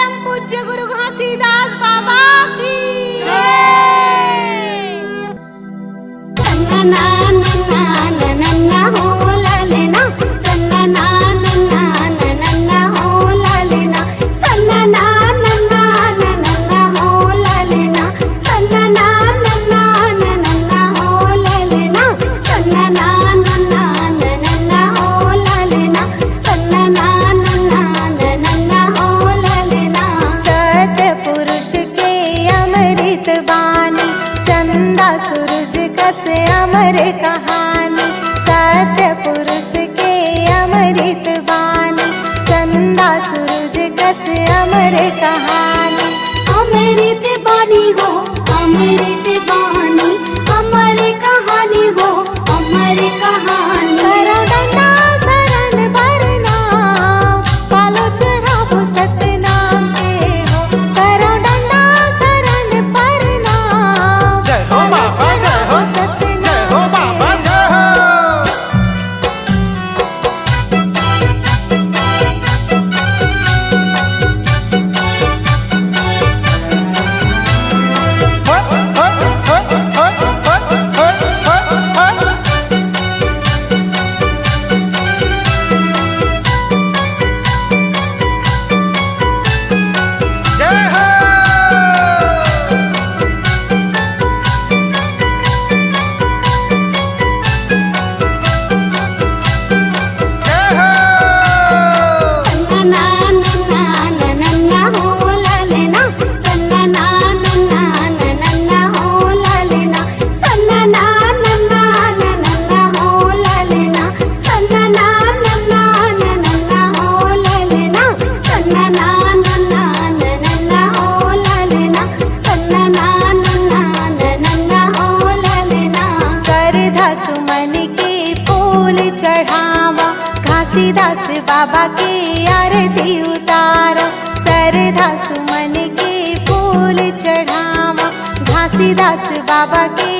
परम पूज्य गुरु घासीदास बाबा की सन्ना नन्ना नन्ना हो ललना सन्ना नन्ना नन्ना हो ललना सन्ना नन्ना नन्ना हो ललना सन्ना नन्ना नन्ना हो ललना सन्ना नन्ना नन्ना हो ललना सन्ना नन्ना नन्ना हो ललना। सत्य पुरुष के अमृत बानी चंदा सूरज कस अमर कहानी। सत्य पुरुष के अमृत बानी चंदा सूरज कस अमर कहानी। अमृत बानी हो अमृत बानी अमर कहानी हो अमर कहानी। करो डंडा शरण प्रणाम कालो चढ़ावो सतनाम के हो। करो डंडा शरण प्रणाम जय हो बाबा जय हो जय हो बाबा जय हो। जय हो जय हो। सन्ना नन्ना नन्ना हो ललना सन्ना नन्ना नन्ना हो ललना सन्ना नन्ना नन्ना हो ललना सन्ना नन्ना नन्ना हो ललना सन्ना नन्ना नन्ना हो ललना सन्ना नन्ना नन्ना हो ललना। सरधा सुमन के फूल चढ़ावा घासीदास बाबा की आरती उतारा। सरधा सुमन के फूल चढ़ावा घासीदास बाबा की